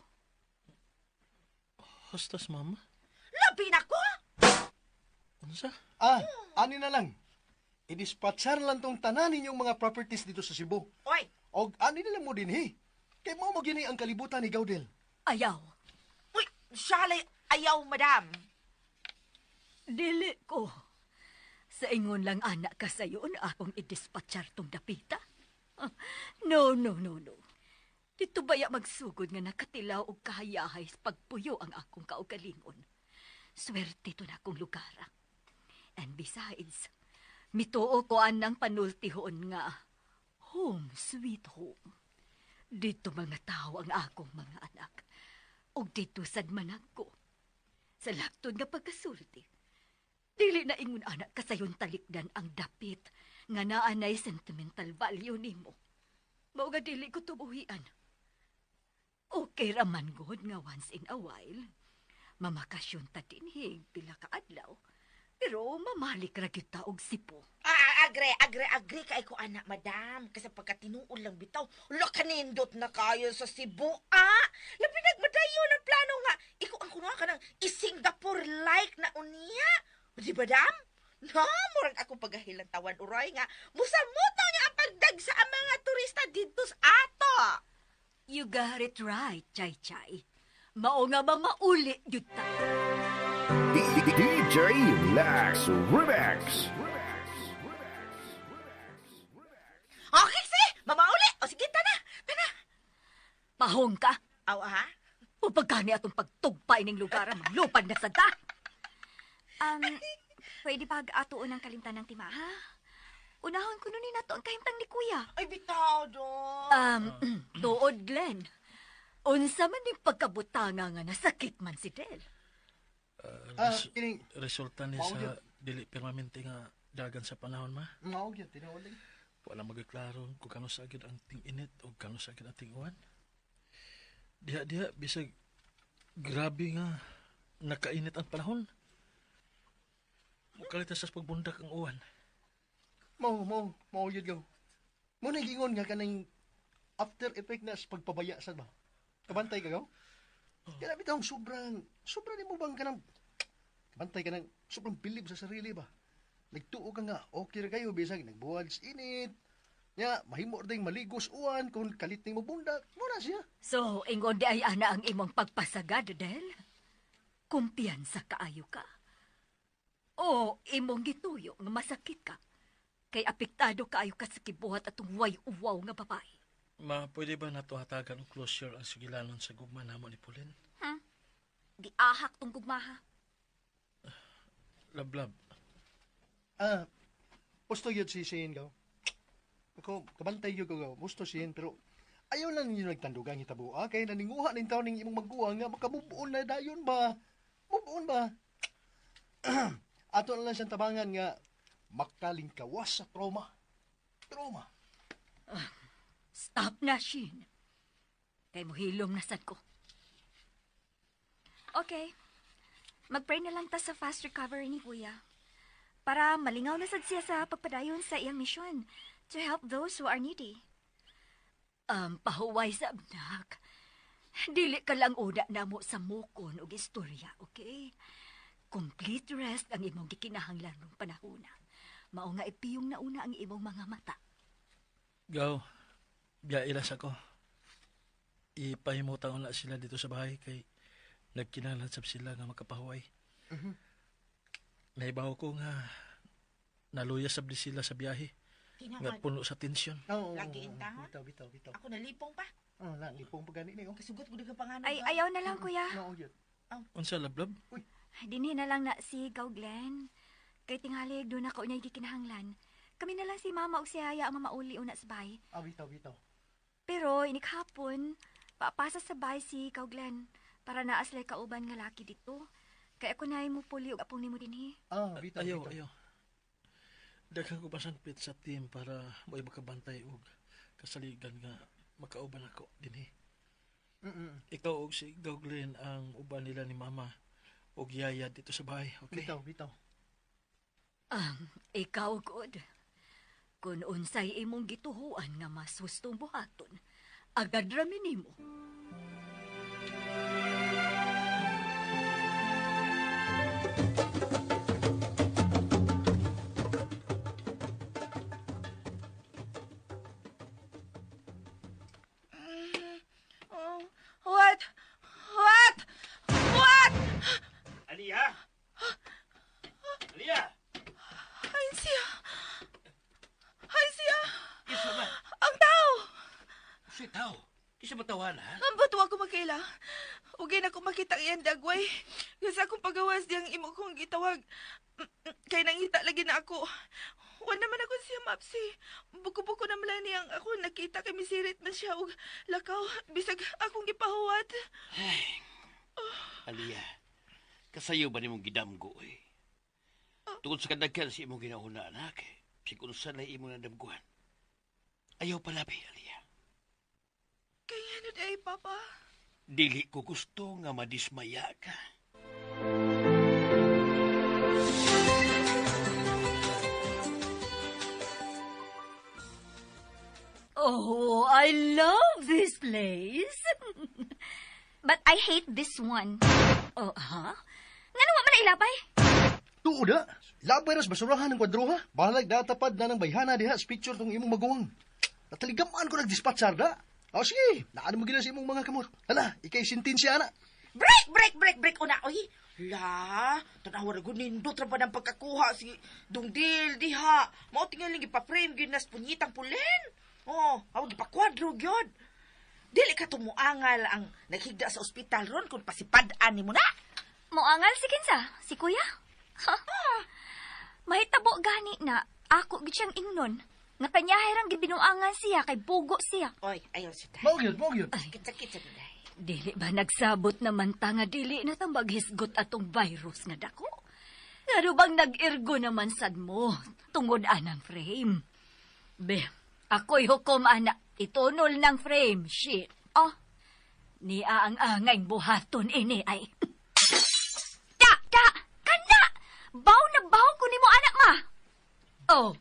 Hostas, mama? Labi na ko! Unsa? Ani na lang. I-dispatchar lang tong tanan ninyong mga properties dito sa Cebu. Oy! Og ani na lang mo din Kay mo magini ang kalibutan ni Gaudel. Ayaw. Uy, shalay ayaw, madam. Dili ko. Sa ingon lang anak ka sayon, akong idispatchar tong dapita. Ah, no. Dito baya magsugod nga nakatilaw og kahayahay sa pagpuyo ang akong kaugalingon. Swerte to na akong lugara. And besides, mituo ko anang panultihon nga home sweet home. Dito mga tao ang akong mga anak. Og dito sad manag ko. Sa laktod nga pagkasulti. Dili na ingon anak kasayon talikdan ang dapit nga naanay sentimental value nimo. Mao nga dili ko tubuhian. Okay raman god nga once in a while. Mamakasyon ta dinhig pila ka adlaw. Pero mamalik ra gyud ta og sipo. Agre kay ko anak, madam. Kasi pagkatinuol lang bitaw, kanindot na kayo sa Cebu, Labi nagmadayon ang plano nga. Ikaw ang kunuha ka ng Singapore-like na unia. Di ba, dam? No, murag ako pagahilang tawan uroy nga. Musamutaw niya ang pagdag sa mga turista dito sa ato. You got it right, Chay. Mao nga mamauli gyud ta. DJ Lex Remix. Okay, mamauli. O sige, tana. Pahong ka. Aw, O pagkani atong pagtugpay ning lugar ang lupad na sada. Pwede pag atuon ang kalimtan ng tima, ha? Unahon ko nunin nato ang kahimtang ni kuya. Ay, bitaw, do. Tuod, Glenn. Unsa man yung pagkabutanga nga nasakit man si Del. Kining... Resulta ni sa dili permanente nga dagan sa panahon, ma. Mao gyud tinuod. Wala magklaro kung kano sa agad ang ting init o kano sa agad ang ting uwan. Diha, bisag grabe nga nakainit ang panahon. Mukalita sa pagbundak ang uwan. Mao yun gaw. Mo nagingon nga kanang after effect na sa pagpabaya sa ba? Kabantay ka gaw? Kaya bitang sobrang mo bang kanang kabantay ka ng sobrang bilib sa sarili ba? Nagtuo ka nga, okay ra kayo, bisag nagbuwag sa init. Nya, mahimo rin maligos uwan kung kalit ning mabundak. Muna siya. So, ingon di ay ana ang imong pagpasagad, Del? Kumpiyansa kaayo ka? O imong gituyo nga masakit ka? Kay apektado kaayo ka sa kibuhat atong way-uwaw nga babae. Ma, pwede ba nato hatagan og closure ang sugilanon sa gugma namo ni Pauline? Di ahak tong gugmaha. Lablab. Gusto yun si Shane gaw. Ako, kabantay yun gaw. Gusto siya, pero ayaw lang ninyo nagtandugang hitabo. Kaya naninguha ng taon ng imong magguwang nga makamubuon na dayon ba? Mubuon ba? Ato na lang siyang tabangan nga makalingkawas sa trauma. Stop na, Shane. Kay mo hilom na sad ko. Okay. Mag-pray na lang ta sa fast recovery ni kuya. Para malingaw na sad siya sa pagpadayon sa iyang misyon to help those who are needy. Pahuway sa abnak. Dili ka lang uda na mo sa mukon o istorya, okay? Complete rest ang imong gikinahanglan ng panahona. Mao nga ipiyong nauna ang imong mga mata. Gaw, ilas ako. Ipahimutan na sila dito sa bahay kay nagkinalansap sila nga makapahuway. Naibaw ko nga naluya sabli sila sa biyahe. Nga puno sa tensyon. Lagi inta, ha? Bitaw. Ako nalipong pa. Lipong pa gani niyo. Kasugot ko ka pangalan. Ay, ayaw na lang, kuya. Unsa lablab? Dinhi na lang na si Gaw Glenn. Kay tingali doon ako niya gikinahanglan. Kami na lang si mama o si Haya ang mamauli una sa bahay. Bitaw. Pero inikhapon, papasa sa bahay si Gaw Glenn para naaslay kauban nga laki dito. Kaya ako na mo puli og apong nimo dinhi. Bitaw. Ayaw. Daghang ko pasangpit sa team para mo'y makabantay og kasaligan nga makauban ako dinhi. Ikaw og si Gaw Glenn ang uban nila ni mama og yaya dito sa bahay, okay? Bitaw. Ikaw, good. Kung unsay imong gituhuan nga mas hustong buhaton, agad rami nimo. What? Aliyah! Sweet, how? Di siya matawa na, ha? Ang bato ako magkaila. Ugay na ko makita iyan dagway. Kasi akong pagawas diyang imo kong gitawag. Kay nangita lagi na ako. Wala naman ako siya mapsi. Buko-buko naman lang niyang ako nakita kay misirit man siya og lakaw. Bisag akong gipahuwat. Ay, Aliyah, kasayo ba ni mong gidamgo, eh? Tungkol sa kadaghan si imong ginahuna, anak, siguro saan ay imong nadamguhan. Ayaw palabi, Aliyah. Kaya ano day, Papa? Dili ko gusto nga madismaya ka. Oh, I love this place. But I hate this one. Oh, ha? Nga naman man ilabay. Tuod ha. Labay ras basurahan ng kwadro ha. Balag datapad na ng bayhana diha sa picture tong imong maguwang. Nataligamaan ko nag-dispatchar da. O sige, naano mo gina sa imong mga kamot. Hala, ikay sintensya na. Break una, oy. La, tanawa na gunindo traba ng pagkakuha si Dungdil diha. Mao tingaling ipa-frame gyud nas punyitang pulen. Oh, awag ipakwadro gyud. Dili ka tumuangal ang naghigda sa ospital ron kung pasipad-an nimo na. Moangal si Kinsa? Si Kuya? Ha? Mahitabo gani na ako gid siyang ingnon. Nga kanyahirang gibinuangan siya kay bugo siya. Oy, ayaw si Tay. Mogyod. Sakit sa Day. Dili ba nagsabot naman ta nga dili na tang maghisgot atong virus nga dako? Ngano bang nag-irgo naman sad mo tungod anang frame? Be, ako'y hukom ana, itunol ng frame, shit. Oh, niya ang angay buhaton ini ay. Kana! Baw na baw ko ni mo anak ma! Oh,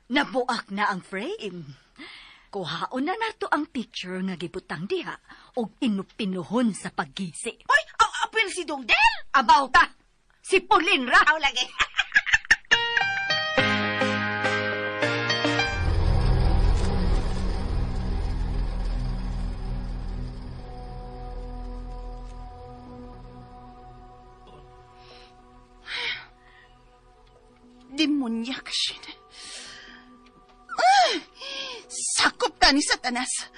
nabuak na ang frame. Kuhaon na nato ang picture nga gibutang diha og inupinuhon sa paggisi. Oy, ang apil si Dungdil! Abaw ta! Si Pauline ra! Aw lagi. Demonya ka siya. Sakop ka ni Satanas.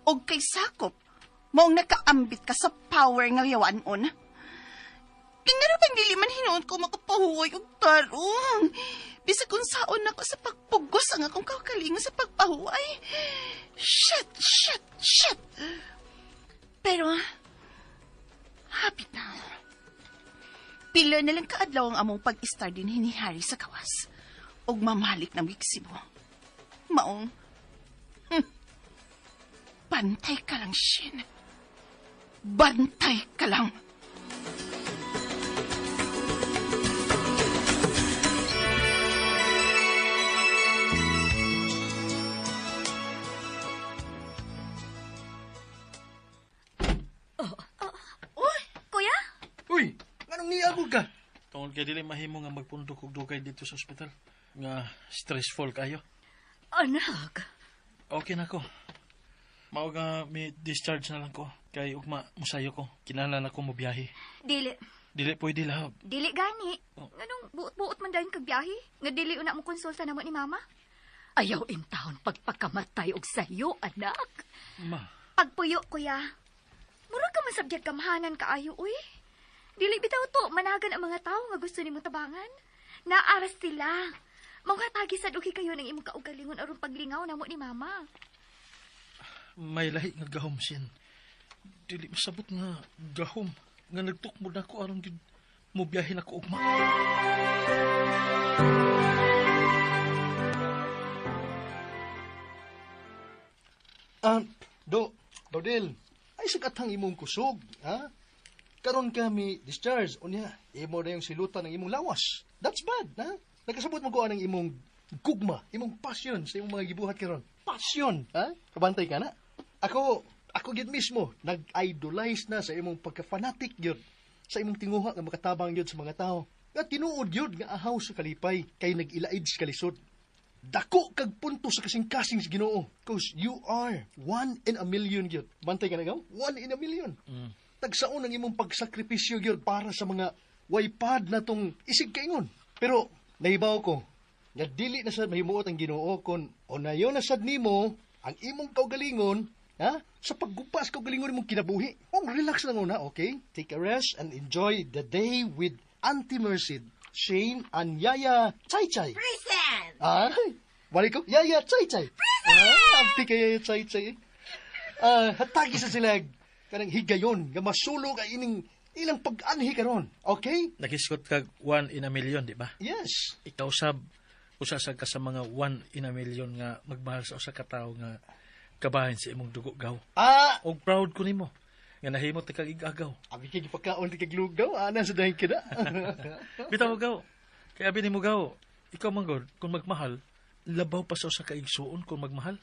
Og kay sakop, maong nakaambit ka sa power nga yawanon. Ingaro bang dili man hinuon ko makapahuway og tarong. Bisa kung saon ako sa pagpugos ang akong kakalingon sa pagpahuway. Shit. Pero, hapit na. Pila na lang kaadlaw ang among pag-star din ni Harry sa kawas. Og mamalik na Mexico. Maong, bantay ka lang, Shin. Bantay ka lang. Kuya? Uy, anong niabog ka? Tungod kay dili mahimo nga magpundok og dugay dito sa ospital. Nga stressful kayo. Anak, Okay na ko. Mao nga may discharge na lang ko. Kay ugma musayo ko. Kinahanglan ako mobiyahe. Dili. Dili pwede lab. Dili gani. Nganong buot-buot man dayon kag biyahe? Nga dili una mo konsulta namo ni mama? ayaw intahon pagpakamatay og sayo, anak. Ma. Pagpuyo, kuya. Murag ka masabjag kamahanan kaayo, uy. Dili bitaw to, managan ang mga tao nga gusto nimo tabangan. Naaras sila. Mga tagisad uki kayo ng imong kaugalingon aron paglingaw namo ni mama. May lahi nga gahom sin. Dili masabot nga gahom nga nagtukmod na ko aron gid mo biyahe na ko ugma. Dodel, ay sakatang imong kusog, ha? Karon kami discharge, unya, imo na yung silutan ng imong lawas. That's bad, ha? Nagkasabot mo ko ang imong gugma, imong passion sa imong mga gibuhat karon. Passion, ha? Kabantay ka na. Ako gid mismo, nag-idolize na sa imong pagka-fanatic yun. Sa imong tinguha nga makatabang yun sa mga tao. At tinuod yun nga ahaw sa kalipay, kay nag-ilaid sa kalisod. Dako kag punto sa kasing-kasing sa Ginoo. Cause you are 1 in a million yun. Bantay ka na gaw? 1 in a million. Tagsaon ang imong pagsakripisyo yun para sa mga waypad na tong isig kaingon. Pero, nahibaw ko, nga dili na sad mahimuot ang Ginoo kon o nayon na sad nimo ang imong kaugalingon, ha? Sa paggupas kaugalingon imong kinabuhi. Relax lang una, okay? Take a rest and enjoy the day with Auntie Mercy, Shane, and Yaya Chay Chay. Present! Ay, wali ko, Yaya Chay Chay. Auntie kay Yaya Chay Chay. Hatagi sa sila kanang higayon, nga masulo ka ilang pag-anhi karon, okay? Nakiskot kag 1 in a million, di ba? Yes. Ikaw sab, usa ka sa mga 1 in a million nga magmahal sa usa ka tawo nga kabahin sa imong dugo gaw. Og proud ko nimo nga nahimo ti kag igagaw. Abi kay gipakaon ti kag lugaw, ana sa dahin kada. Bitaw gaw. Kay abi nimo gaw, ikaw manggod kung magmahal, labaw pa sa usa ka igsuon kung magmahal.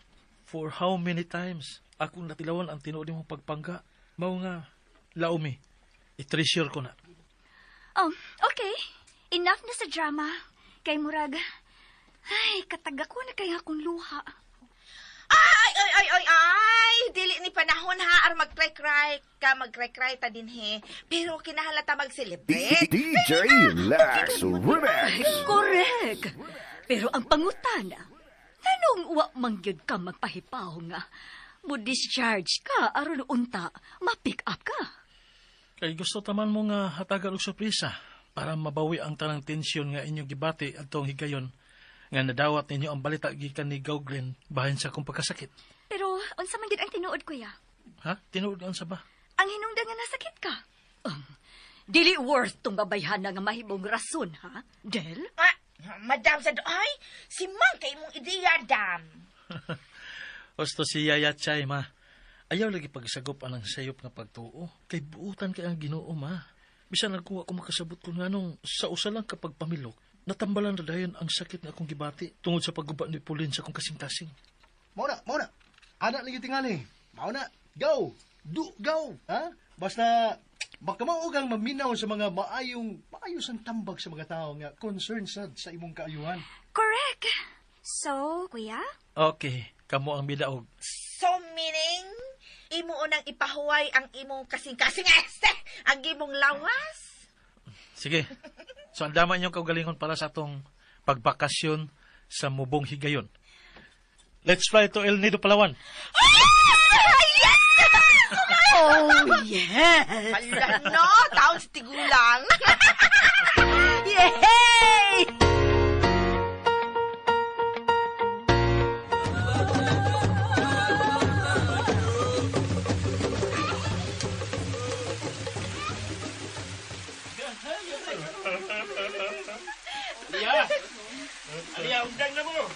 For how many times akong natilawan ang tinuod nimo pagpangga, mao nga laomi. I-treasure ko na. Okay. Enough na sa drama. Kay murag, ay, kataga ko na kaya akong luha. Ay! Dili ni panahon ha, ar mag-cry ta din he. Pero kinahalata mag-celebrate. DJ Lex Remix. Correct. Pero ang pangutana, anong wa mangyud ka magpahipaw nga? Mo discharge ka, aron unta, ma-pick up ka. Kay gusto taman mo nga hatagan og sorpresa para mabawi ang tanang tensyon nga inyong gibati adtong higayon nga nadawat ninyo ang balita gikan ni Gawglen bahin sa akong pagkasakit. Pero, unsa man gid ang tinuod, kuya? Ha? Tinuod unsa ba? Ang hinungdan nga nasakit ka. Dili worth tong babayhana nga mahimong rason, ha? Del? Madam sa ay, si Mang kay mong ideya, dam. Osto si Yaya Chay, ma. Ayaw lagi pagsagop anang sayop nga pagtuo. Kay buutan kay ang Ginoo, ma. Bisan ako makasabot ko nga nung sa usa lang kapag pamilok, natambalan na dayon ang sakit nga akong gibati tungod sa pagguba ni Pauline sa akong kasing-kasing. Mauna. Anak lagi tingali. Mauna, go! Go! Ha? Basta, baka maugang maminaw sa mga maayos ang tambag sa mga tao nga concerned sa imong kaayuhan. Correct. So, kuya? Okay, kamo ang bidaog. So meaning, imo unang ipahuway ang imong kasing-kasing ang imong lawas? Sige. So, andaman niyong kaugalingon para sa atong pagbakasyon sa Mubong Higayon. Let's fly to El Nido, Palawan. Oh, yes! Hala, no? Taon sa tigulang. Yay! Alia, undang na mo.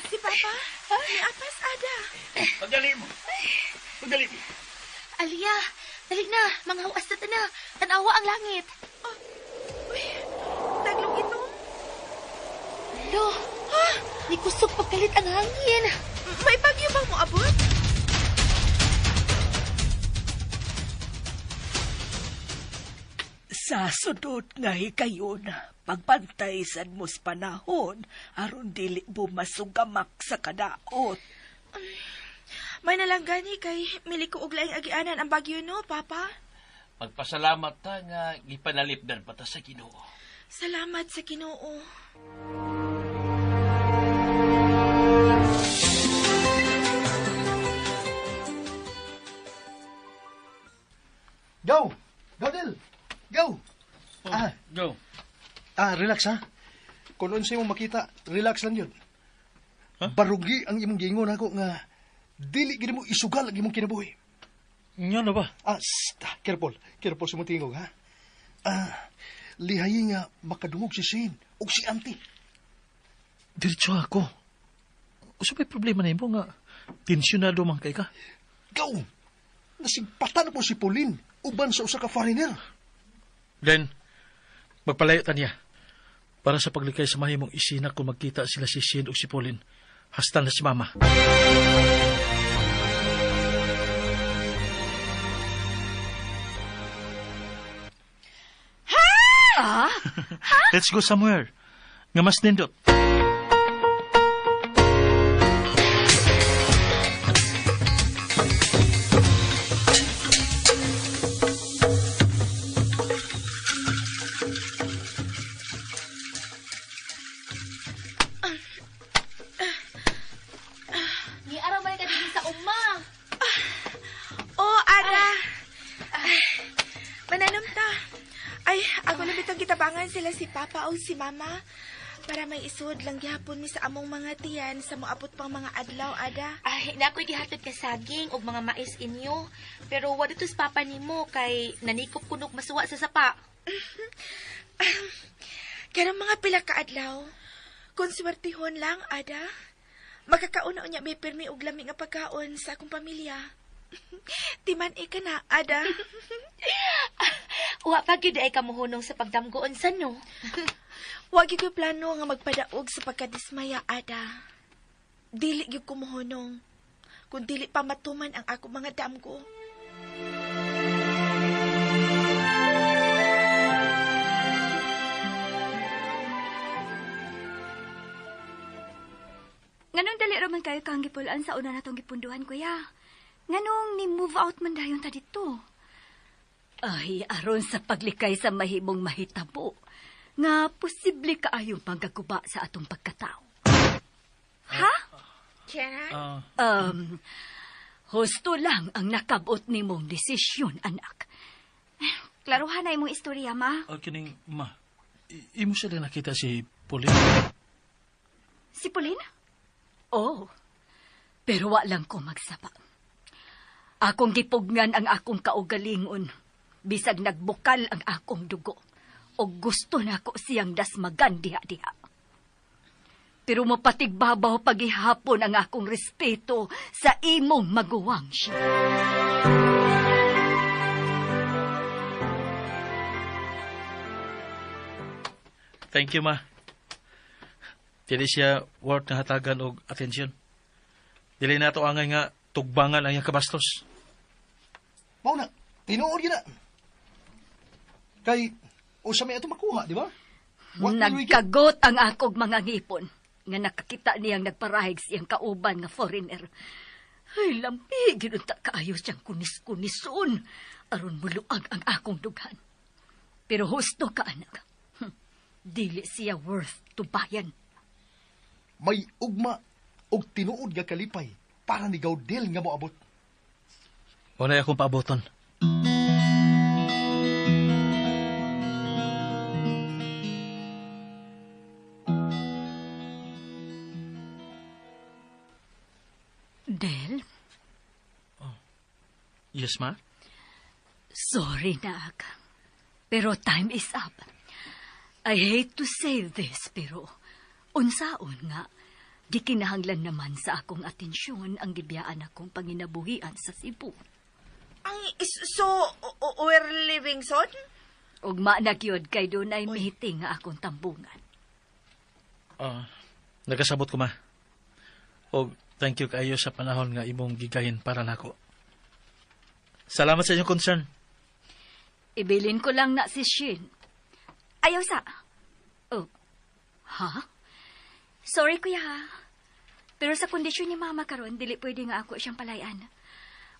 Si Papa, may apas ada. Pagdali mo. Alia, dali na. Mga huwas na na. Tanawa ang langit. Taglong ito. Lo, di kusog pagkalit ang hangin. May bagyo bang mo abot? Sa sudot nga hikayon, pagpantay sad mo sa panahon, aron dili bumasugamak sa kadaot. May nalanggani kay miliko og laing agianan ang bagyo no, Papa? Magpasalamat ta nga gipanalipdan pata sa Ginoo. Salamat sa Ginoo. Go! Go, Del! Go! Go. Relax ha. Kung unsa imong makita, relax lang yun. Barugi ang imong giingon ako nga dili gid mo isugal ang imong kinabuhi. Nga na ba? Careful sa imong tingog ha. Lihayi nga makadungog si Shane o si Auntie. Diretso ako. Usa may problema na mo nga tensyonado man kay ka. Go! Nasigpatan na po si Pauline uban sa usa ka foreigner. Then, magpalayo ta niya. Para sa paglikay sa mahimong isina kung magkita sila si Shane o si Pauline. Hasta na si Mama. Let's go somewhere. Nga mas nindot. Uma! Oh, Ada. Mananom ta. Ay, ako na bitang kitabangan sila si Papa o si Mama. Para may isod lang gihapon mi sa among mga tiyan sa moabot pang mga adlaw, Ada. Ay, nako'y gihatod ka saging og mga mais inyo. Pero wala tos papa nimo kay nanikop kunok masuwa sa sapa. Kaya mga pila ka adlaw, kung swertihon lang, Ada, makakauna niya may pirmi og lami nga pagkaon sa akong pamilya. Timan ka na, Ada. Wa pa gyud ay kamuhunong sa pagdamgoon sa no. Wag gyud ko plano nga magpadaog sa pagkadismaya, Ada. Dili gyud ko mohonong. Kung dili pa matuman ang ako mga damgo. Nganong dali raman kayo kang gipulaan sa una natong gipunduhan, kuya? Nganong ni-move out man dayon ta dito? Ay, aron sa paglikay sa mahimong mahitabo, nga posible kaayong panggaguba sa atong pagkatao. Ha? Husto lang ang nakabot ni mong desisyon, anak. Klaruhan na imong istorya, ma. Kining, ma, imo sila nakita si Pauline. Si Pauline? Oo. Pero wa lang ko magsaba. Akong gipugnan ang akong kaugalingon. Bisag nagbukal ang akong dugo. O gusto na ako siyang dasmagan diha-diha. Pero mapatigbabaw pagihapon ang akong respeto sa imong maguwang siya. Thank you, ma. Dili siya worth na hatagan og atensyon. Dili na to angay nga tugbangan ang iyang kabastos. Mao na, tinuod yun na. Kay, o sa may ato makuha, di ba? Nagkagot ang akog mga ngipon. Nga nakakita niyang nagparahig siyang kauban nga foreigner. Ay, lampi, ginunta kaayo siyang kunis-kunison. Aron muluag ang akong dughan. Pero husto ka, anak. Dili siya worth tubayan. May ugma og tinuod nga kalipay para ni Gaudel nga moabot. Wala akong paaboton. Del? Yes, ma? Sorry, nak. Pero time is up. I hate to say this, pero unsaon nga, gikinahanglan naman sa akong atensyon ang gibiyaan akong panginabuhian sa Cebu. We're living son? Ugma na gyud kay dunay meeting nga akong tambungan. Nagasabot ko, ma. O thank you kayo sa panahon nga imong gigahin para nako. Salamat sa inyong concern. Ibilin ko lang na si Shin. Ayaw sa. Oh. Ha? Sorry, kuya, ha? Pero sa kondisyon ni mama karon, dili pwede nga ako siyang palayan.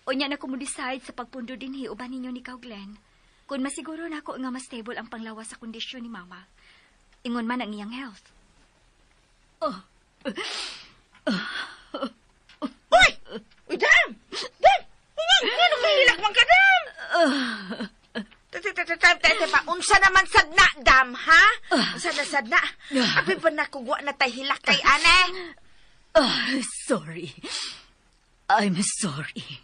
O niya na ko mo decide sa pagpundo din uban ninyo ni Kau Glenn. Kung masiguro na ako nga mas stable ang panglawas sa kondisyon ni mama. Ingon man ang iyang health. Uy! Uy, Dam! Dam! Ano mahilak man ka, Dam? Unsa naman sadna, Dam, ha? Unsa na sadna? Abi ba nakugwa na tahilak kay ane? Sorry. I'm sorry.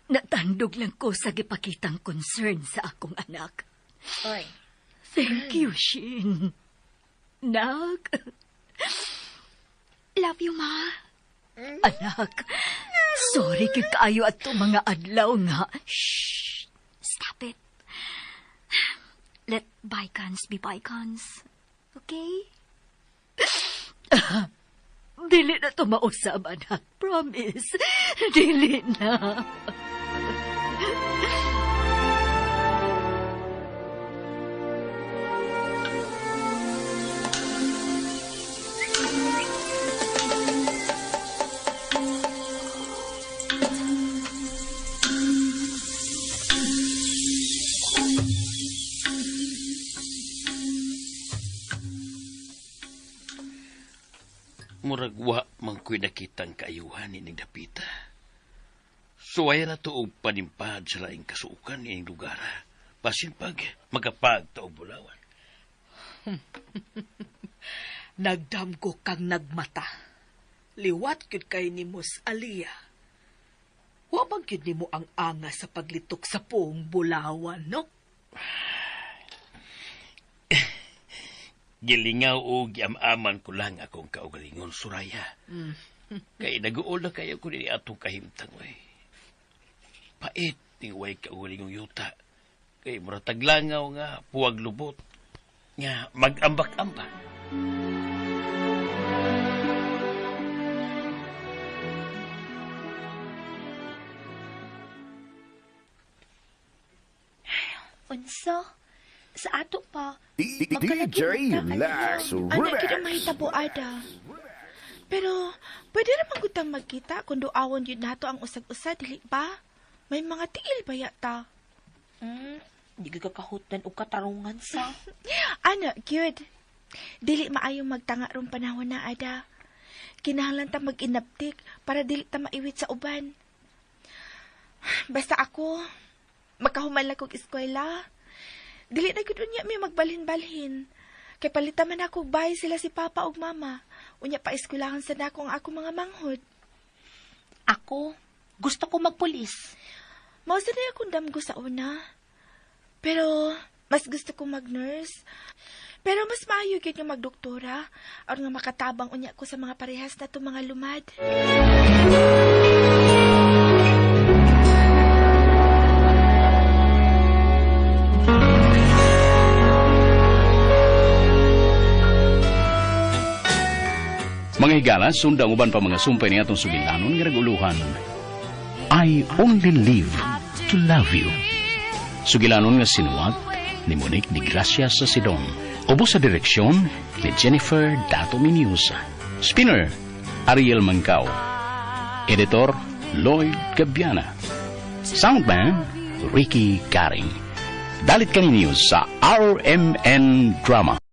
Natandog lang ko sa gipakitang concern sa akong anak. Oy. Thank you, Shin. Nak. Love you, ma. Anak, sorry kay kaayo at mga adlaw nga. Shh! Stop it. Let bygones be bygones. Okay? Dili na to mausab, anak. Promise. Dili na. Murag wa man ko'y nakitang kaayuhan ni Dapita. Suwaya na to og panimpad sa laing kasukan ining lugar. Basin pag magapag taog bulawan. Nagdamgo kang nagmata. Liwat gyud kay ni Mus Alia. Wa bang gyud nimo ang anga sa paglitok sa puong bulawan, no? Gilingaw o giamaman ko lang akong kaugalingon, Suraya. Kay nag-uol na kayo ko ni atong kahimtang, eh. Pait ni way kaugalingong yuta. Kay muratag langaw nga puwag lubot. Nga mag-ambak-ambak. Unsa? Sa ato pa. DJ Lax Anak kita Remax. mahitabo ada. Pero, pwede naman gutang magkita kung doawon yun nato ang usag-usa, dili ba? May mga tiil ba yata? Di ka kahutan o katarungan sa. Ano, cute. Dili maayong magtanga ron panahon na ada. Kinahanglan ta mag-inaptik para dili ta maiwit sa uban. Basta ako, makahuman kong eskwela. Dili na gud unya mi magbalhin-balhin. Kay palita man ako bahay sila si Papa ug Mama. Unya pa eskwelahan sa dako ang ako mga manghod. Ako, gusto ko magpulis. Mao sa na akong damgo sa una. Pero, mas gusto ko mag-nurse. Pero mas maayo gyud nga magdoktora aron nga makatabang unya ko sa mga parehas na to mga lumad. Mga higala, sundang uban pa mga sumpay ni atong sugilanon nga naguluhan. I only live to love you. Sugilanon nga sinuwat ni Monique de Gracia sa Sidon. Ubos sa direksyon ni Jennifer Dato Minius. Spinner, Ariel Mancao. Editor, Lloyd Gabiana. Soundman, Ricky Garing. Dalit kani news sa RMN Drama.